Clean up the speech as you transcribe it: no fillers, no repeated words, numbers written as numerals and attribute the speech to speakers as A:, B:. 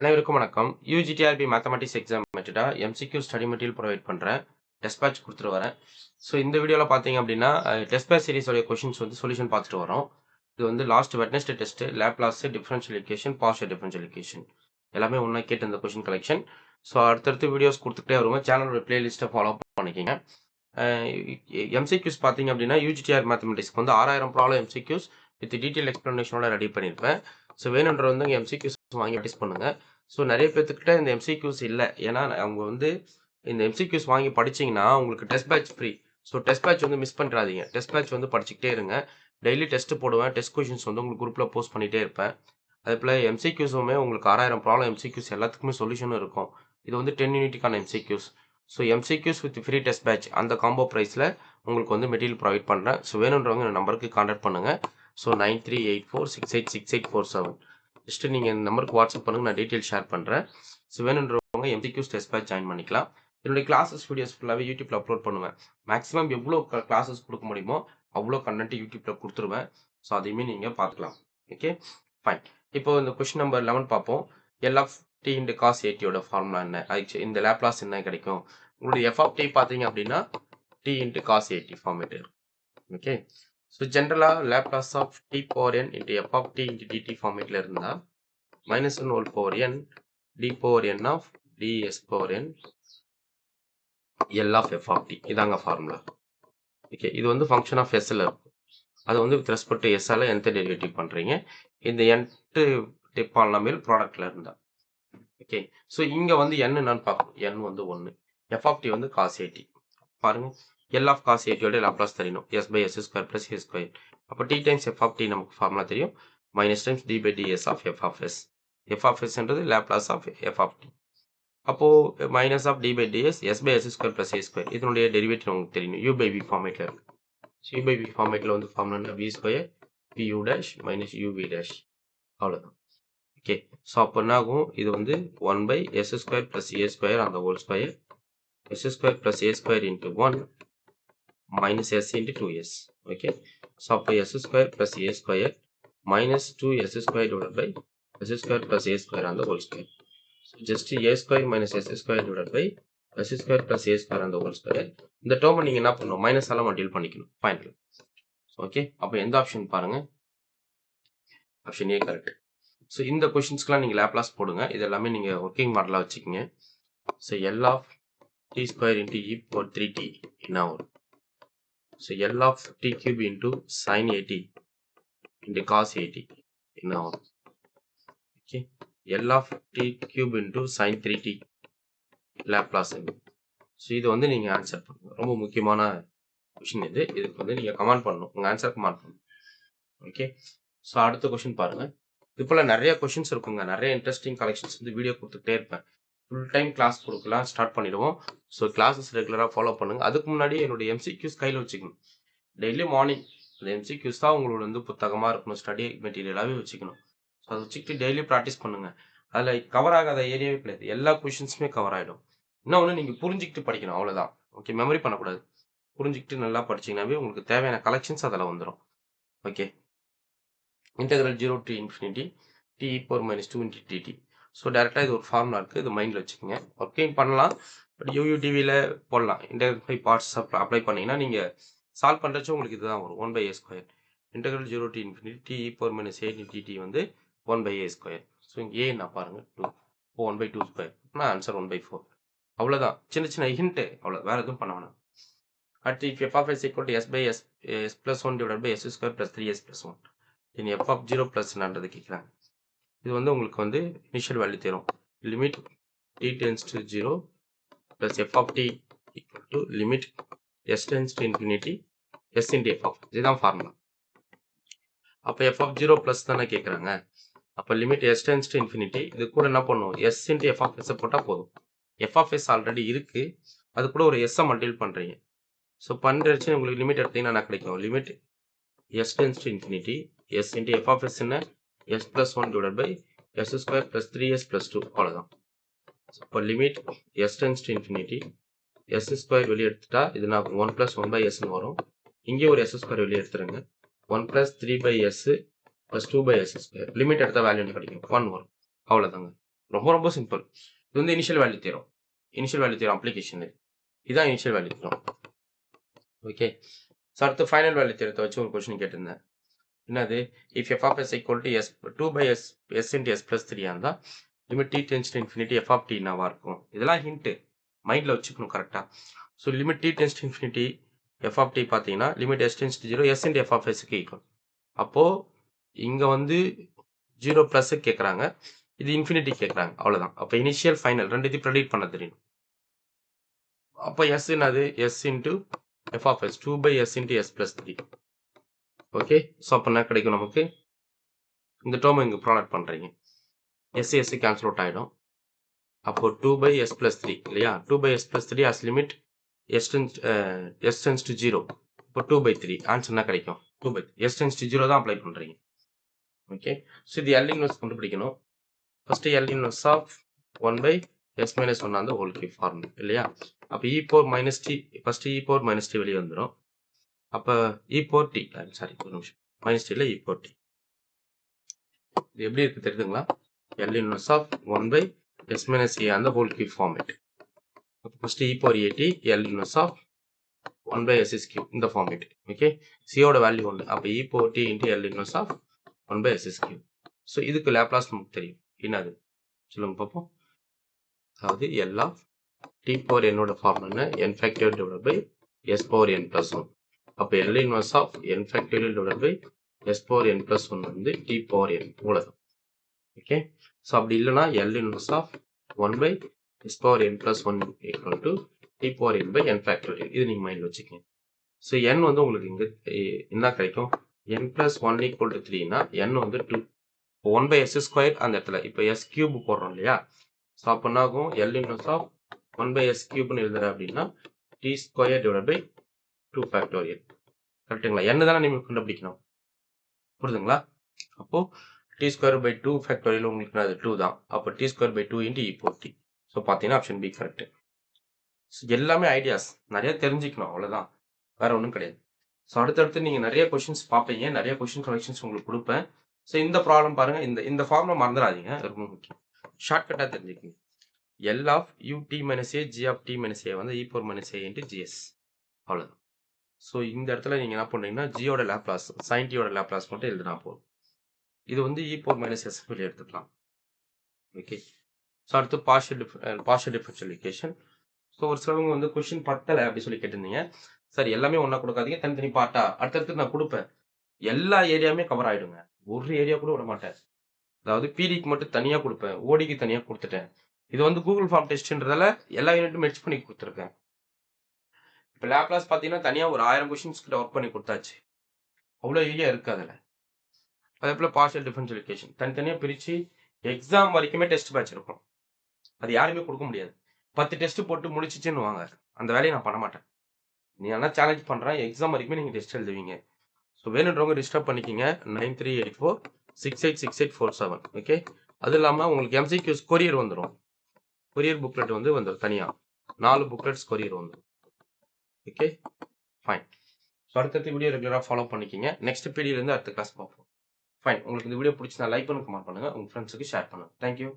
A: அனைவருக்கும் வணக்கம். UGTRB mathematics exam மெத்தடா எம்சிக்யூ ஸ்டடி மெட்டீரியல் ப்ரொவைட் பண்ணுறேன். டெஸ்ட் பேட்ச் கொடுத்துட்டு வரேன். ஸோ இந்த வீடியோவில் பார்த்தீங்க அப்படின்னா டெஸ்ட் பேட்ச் சீரிஸோடைய கொஷின்ஸ் வந்து சொல்யூஷன் பார்த்துட்டு வரோம். இது வந்து last Wednesday test, Laplace, differential equation, partial differential equation எல்லாமே ஒன்றா கேட்டு இந்த கொஷின் கலெக்ஷன். ஸோ அடுத்தடுத்து வீடியோஸ் கொடுத்துட்டே வருவோம். சேனலோட பிளேலிஸ்ட்டை ஃபாலோ பண்ணிக்கிங்க. எம்சிக்யூஸ் பார்த்தீங்க அப்படின்னா யூஜிடிஆர் மேத்தமெட்டிக்ஸ்க்கு வந்து 6000 ப்ராப்ளம் எம்சிக்யூஸ் வித் டீட்டெயில் எக்ஸ்ப்ளனேஷனோட ரெடி பண்ணியிருப்பேன். ஸோ வேணுன்ற வந்து எம்சிக்யூஸ் வாங்கி ப்ராக்டிஸ் பண்ணுங்கள். ஸோ நிறைய பேர்த்துக்கிட்ட இந்த எம்சிக்யூஸ் இல்லை. ஏன்னா அவங்க வந்து இந்த எம்சிக்யூஸ் வாங்கி படிச்சிங்கன்னா உங்களுக்கு test batch free. So test batch வந்து மிஸ் பண்ணுறாதீங்க. டெஸ்ட் பேட்ச் வந்து படிச்சுக்கிட்டே இருங்க. டெய்லி டெஸ்ட் போடுவேன். டெஸ்ட் கொஷின்ஸ் வந்து உங்களுக்கு குரூப்பில் போஸ்ட் பண்ணிகிட்டே இருப்பேன். அதே போல் எம்சிக்யூஸுமே உங்களுக்கு 6000 ப்ராப்ளம் எம்சிக்யூஸ் எல்லாத்துக்குமே சொல்யூஷனும் இருக்கும். இது வந்து 10 யூனிட்டுக்கான MCQs. So MCQs with free test batch அந்த காம்போ ப்ரைஸில் உங்களுக்கு வந்து மெட்டீரியல் ப்ரொவைட் பண்ணுறேன். ஸோ வேணுன்றவங்க இந்த நம்பருக்கு கான்டாக்ட் பண்ணுங்கள். ஸோ 9384686847 ஜஸ்ட்டு நீங்கள் இந்த நம்பருக்கு வாட்ஸ்அப் பண்ணுங்கள். நான் டீட்டெயில் ஷேர் பண்ணுறேன். ஸோ வேணுன்றவங்க எம்சிக்யூஸ் டெஸ்ட் பேட்ச் ஜாயின் பண்ணிக்கலாம். என்னுடைய கிளாஸஸ் வீடியோஸ் ஃபுல்லாகவே யூடியூப்பில் அப்லோட் பண்ணுவேன். மேக்ஸிமம் எவ்வளோ கிளாஸஸ் கொடுக்க முடியுமோ அவ்வளோ கண்டென்ட் யூடியூப்பில் கொடுத்துருவேன். ஸோ அதையுமே நீங்கள் பார்த்துக்கலாம். Okay, fine. இப்போ இந்த கொஸ்டின் நம்பர் 11 பார்ப்போம். L of t into cos ஏடியோட ஃபார்முலா என்ன, இந்த லேப்லாஸ் என்ன கிடைக்கும். உங்களுடைய எஃப் ஆஃப் டி பார்த்தீங்க அப்படின்னா t into cos at format இருக்கும். ஓகே, ஸோ ஜென்ரலாக Laplace of t power n into f of t into dt ஃபார்மேட்டில் இருந்தால் -1 whole power n d power n of ds power n L of f of t இதாங்க formula. Okay, இது வந்து function of எஸ்ஸில் இருக்கும். அது வந்து வித் ரெஸ்பெக்ட் டு எஸ்ஸால் nth டெரிவேட்டிவ் பண்ணுறீங்க. இந்த nth பாலினாமியல் ப்ராடக்டில் இருந்தால். ஓகே, ஸோ இங்கே வந்து n என்னன்னு பார்க்கணும். n வந்து 1. எஃப் ஆஃப் டி வந்து காஸ் ஏடி. பாருங்கள், எல் ஆஃப் காஸ் ஏடியோட லாப்லாஸ் தெரியணும். S by s square plus a square. அப்போ t times f of t நமக்கு ஃபார்முலா தெரியும். Minus times d by ds of f of s. F of எஸ்ன்றது Laplace of f of t. அப்போது minus of d by ds s by s square plus a square. இதனுடைய derivative உங்களுக்கு தெரியணும். You by v ஃபார்மேட்டில் இருக்குது. So you by v ஃபார்மேட்டில் வந்து formula v square b u dash minus uv dash. அவ்வளோதான். Okay, so அப்போ என்ன ஆகும், இது வந்து 1 by s square plus a square அந்த whole square s square plus a square into 1 minus s into 2s. Okay, so அப்போ s square plus a square minus 2s square divided by s square plus a square on the whole square. So just a square minus s square divided by s square plus a square on the whole square. இந்த டேர்மை நீங்கள் என்ன பண்ணணும், minus எல்லாம் multiple பண்ணிக்கணும் final. Okay, அப்போ எந்த option பாருங்க, ஆப்ஷன் ஏ கரெக்ட். ஸோ இந்த கொஷின்ஸ்க்குலாம் நீங்கள் லேப்லாஸ் போடுங்க. இது எல்லாமே நீங்கள் ஒர்க்கிங் மாடலாக வச்சுக்கோங்க. So L of T square into E power 3t என்ன வரும். So L of t cube into sin 80 into cos 80 என்ன ஆகும். Okay, L of t cube into sin 3t Laplace. So இது வந்து நீங்கள் ஆன்சர் பண்ணுங்க. ரொம்ப முக்கியமான கொஷின் இது. இதுக்கு வந்து நீங்கள் கமெண்ட் பண்ணணும், உங்கள் ஆன்சர் கமெண்ட் பண்ணணும். ஓகே, ஸோ அடுத்த கொஷின் பாருங்கள். இது போல் நிறைய கொஷின்ஸ் இருக்குங்க. நிறைய இன்ட்ரெஸ்டிங் கலெக்ஷன்ஸ் வந்து வீடியோ கொடுத்துட்டே இருப்பேன். ஃபுல் டைம் கிளாஸ் கொடுக்கலாம் ஸ்டார்ட் பண்ணிடுவோம். ஸோ கிளாஸஸ் ரெகுலராக ஃபாலோ பண்ணுங்கள். அதுக்கு முன்னாடி என்னுடைய எம்சிக்யூஸ் கையில் வச்சுக்கணும். டெய்லி மார்னிங் அந்த எம்சிக்யூஸ் தான் உங்களோட வந்து புத்தகமாக இருக்கணும், ஸ்டடி மெட்டீரியலாகவே வச்சுக்கணும். ஸோ அதை வச்சுக்கிட்டு டெய்லி ப்ராக்டிஸ் பண்ணுங்கள். அதில் கவர் ஆகாத ஏரியாவே கிடையாது, எல்லா கொஷின்ஸுமே கவர் ஆகிடும். இன்னொன்று நீங்கள் புரிஞ்சிக்கிட்டு படிக்கணும், அவ்வளோதான். ஓகே, மெமரி பண்ணக்கூடாது. புரிஞ்சிக்கிட்டு நல்லா படிச்சிங்கனாவே உங்களுக்கு தேவையான கலெக்ஷன்ஸ் அதில் வந்துடும். Okay, integral 0 to infinity t e power minus 2 into dt. So டேரெக்டாக இது ஒரு ஃபார்முலா இருக்குது, இது மைண்டில் வச்சுக்கோங்க. ஒர்க்கிங் பண்ணலாம், பட் யூயூடிவியில் போடலாம். இன்டெக்ரல் பை பார்ட்ஸ் அப்ளை பண்ணிங்கன்னா நீங்கள் சால்வ் பண்ணுறச்சு உங்களுக்கு இதுதான் வரும், 1 by a square. Integral 0 to infinity t e power minus 8 into dt வந்து 1 by a ஸ்கொயர். ஸோ இங்கே ஏ நான் பாருங்கள் 2, 1 by 2 ஸ்கொயர். நான் ஆன்சர் 1 by 4. அவ்வளோதான், சின்ன சின்ன ஹிண்ட்டு, அவ்வளோ, வேறு எதுவும் பண்ண வேணாம். அடுத்து if f of s equal to s by s plus 1 divided by s square plus 3s plus 1 in f of 0 plus என்னன்றது கேட்குறாங்க. இது வந்து உங்களுக்கு வந்து இனிஷியல் வேல்யூ தரும். Limit t tends to 0 plus f of t equal to limit s tends to infinity s into f of, இதுதான் formula. அப்போ f of 0 plus தானே கேட்குறாங்க. அப்போ limit s tends to infinity, இது கூட என்ன பண்ணும், s into f of s போட்டால் போதும். f of s ஆல்ரெடி இருக்குது, அது கூட ஒரு s மல்டிபிள் பண்ணுறீங்க. ஸோ பண்ணுறச்சு உங்களுக்கு லிமிட் எடுத்தீங்கன்னா என்ன கிடைக்கும், limit s tends to infinity s into f of s என்ன s plus 1 divided by s square plus 3s plus 2, அவ்வளோதான். ஸோ இப்போ limit s tends to infinity s square வெளியே எடுத்துட்டா இது நான் 1 plus 1 by sன்னு வரும். இங்கே ஒரு s ஸ்கொயர் வெளியே எடுத்துருங்க, 1 plus 3 by s plus 2 by s square. Limit எடுத்த வேல்யூ கிடைக்கும் 1 வரும், அவ்வளோதாங்க. ரொம்ப ரொம்ப சிம்பிள். இது வந்து initial value theorem. Initial value theorem application இதான் initial value theorem. Okay. So அடுத்து ஃபைனல் வேல்யூ தியரத்தை வச்சு ஒரு கொஸ்டின் கேட்டிருந்தேன். என்னது? If f of s equal to s 2 by s s into s plus 3 இருந்தா limit t tends to infinity f of t என்னவா இருக்கும்? இதெல்லாம் ஹிண்ட் மைண்ட்ல வச்சுக்கணும் கரெக்டா. So limit t tends to infinity f of t பார்த்தீங்கன்னா limit s tends to 0 s into f of s க்கு equal. அப்போ இங்க வந்து 0 பிளஸ் கேட்குறாங்க, இது இன்ஃபினிட்டி கேட்குறாங்க, அவ்வளோதான். அப்போ இனிஷியல் ஃபைனல் ரெண்டுத்தையும் ப்ரெடிக்ட் பண்ண தெரியும். அப்போ s என்னது? s into f of s 2 by s into s plus 3. Okay. So அப்போ என்ன கிடைக்கும் நமக்கு? இந்த டேர்ம் இங்கே ப்ராடக்ட் பண்ணுறீங்க, s s கேன்சல் அவுட் ஆகிடும். அப்போ 2 by s plus 3 இல்லையா? 2 by s plus 3 as limit s tends to 0. இப்போ 2 by 3 ஆன்சர் என்ன கிடைக்கும்? 2 by 3 s tends to 0 தான் அப்ளை பண்ணுறீங்க. ஓகே. ஸோ இது L இன்வெர்ஸ் கண்டுபிடிக்கணும். First L inverse of 1 by s minus 1 அந்த ஹோல் கியூப் ஃபார்ம் இல்லையா? அப்போ e power minus t, first e power minus t வெளியே வந்துடும். அப்போ e power t, சாரி ஒரு நிமிஷம், மைனஸ் t இல்லை e power t. இது எப்படி இருக்கு தெரியுதுங்களா? L inverse of 1 by s minus a அந்த whole cube format. First e power at L inverse of 1 by s is cube இந்த format. ஓகே. c ஓட வேல்யூ 1. அப்போ e power t into L inverse of 1 by s is cube. So இதுக்கு Laplace நமக்கு தெரியும். என்னது சொல்லுங்க பார்ப்போம். அதாவது L of t power n ஓட ஃபார்ம் என்ன? n factorial divided by s power n plus 1. அப்போ L inverse of n factorial divided by s power n plus 1 வந்து t power n இவ்வளோதான். ஓகே. ஸோ அப்படி இல்லைனா L inverse of 1 by s power n plus 1 equal to t power n by n factorial. இது நீங்கள் மைண்டில் வச்சுக்கோங்க. So n வந்து உங்களுக்கு இங்கே என்ன கிடைக்கும்? n plus 1 equal to 3னா n வந்து 2. 1 by s ஸ்கொயர் அந்த இடத்துல இப்போ s கியூப் போடுறோம் இல்லையா? ஸோ அப்போ என்ன ஆகும்? L inverse of 1 by s கியூப்னு எழுதுறேன் அப்படின்னா t square divide by 2 factorial. கரெக்டுங்களா? n தானே நீங்கள் கண்டுபிடிக்கணும், புரியுதுங்களா? அப்போ t square by 2 factorial உங்களுக்கு அது 2 தான். அப்போ t square by 2 into e power t. So பார்த்தீங்கன்னா ஆப்ஷன் பி கரெக்ட். எல்லாமே ஐடியாஸ் நிறைய தெரிஞ்சுக்கணும், அவ்வளோதான், வேற ஒன்றும் கிடையாது. ஸோ அடுத்தடுத்து நீங்கள் நிறைய கொஷின்ஸ் பார்ப்பீங்க, நிறைய கொஷின் கலெக்ஷன்ஸ் உங்களுக்கு கொடுப்பேன். ஸோ இந்த ப்ராப்ளம் பாருங்க, இந்த ஃபார்முலா மறந்துடாதீங்க, ரொம்ப முக்கியம். ஷார்ட்கட்டாக தெரிஞ்சுக்கங்க. L of u t minus a g of t minus a வந்து e power minus a into gs, அவ்வளோதான். ஸோ இந்த இடத்துல நீங்கள் என்ன பண்ணீங்கன்னா ஜியோட லேப்லாஸ் sin t யோட லேப்லாஸ் மட்டும் எழுதினா போதும். இது வந்து e power minus s வெளியே எடுத்துக்கலாம். ஓகே. ஸோ அடுத்து பார்ஷியல் டிஃபரன்ஷியல் ஈக்குவேஷன். ஸோ ஒரு சிலவங்க வந்து கொஷின் பத்தலை அப்படி சொல்லி கேட்டிருந்தீங்க. சரி, எல்லாமே ஒன்றா கொடுக்காதீங்க, தனித்தனி பார்ட்டா அடுத்தடுத்து நான் கொடுப்பேன். எல்லா ஏரியாவுமே கவர் ஆகிடுங்க, ஒரு ஏரியா கூட விட மாட்டேன். அதாவது பிடிக்கு மட்டும் தனியாக கொடுப்பேன், ஓடிக்கு தனியாக கொடுத்துட்டேன். இது வந்து கூகுள் ஃபார்ம் டெஸ்ட்ன்றதால எல்லா யூனிட்டும் மெர்ஜ் பண்ணி கொடுத்துருக்கேன். இப்போ லேப்லாஸ் பார்த்தீங்கன்னா தனியாக ஒரு 1000 கொஷின்ஸ் கிட்ட ஒர்க் பண்ணி கொடுத்தாச்சு, அவ்வளோ ஏரியா இருக்குது அதில். அதே போல் பார்ஷியல் டிஃபரன்ஷியல் ஈக்குவேஷன் தனித்தனியாக பிரித்து எக்ஸாம் வரைக்குமே டெஸ்ட் பேட்ச் இருக்கும், அது யாருமே கொடுக்க முடியாது. 10 டெஸ்ட் போட்டு முடிச்சிச்சுன்னு வாங்க, அந்த வேலையை நான் பண்ண மாட்டேன். நீ ஆனால் சேலஞ்ச் பண்ணுறேன், எக்ஸாம் வரைக்குமே நீங்கள் டெஸ்ட் எழுதுவீங்க. ஸோ வேணுன்றவங்க ரிஜிஸ்டர் பண்ணிக்கிங்க 9384686847. ஓகே. அது இல்லாமல் உங்களுக்கு எம்சிக்யூஸ் கொரியர் வந்துடும், கொரியர் புக்லெட் வந்துடும் தனியாக 4 புக்லெட்ஸ் கொரியர் வந்துடும். Okay fine. ஸோ அடுத்தடுத்த வீடியோ ரெகுலராக ஃபாலோ பண்ணிக்கிங்க. நெக்ஸ்ட் பீரியட்லேருந்து அடுத்த கிளாஸ் பார்ப்போம். ஃபைன். உங்களுக்கு இந்த வீடியோ பிடிச்சினா லைக் பண்ணுங்க, கமெண்ட் பண்ணுங்கள், உங்கள் ஃப்ரெண்ட்ஸுக்கு ஷேர் பண்ணுங்கள். தேங்க்யூ.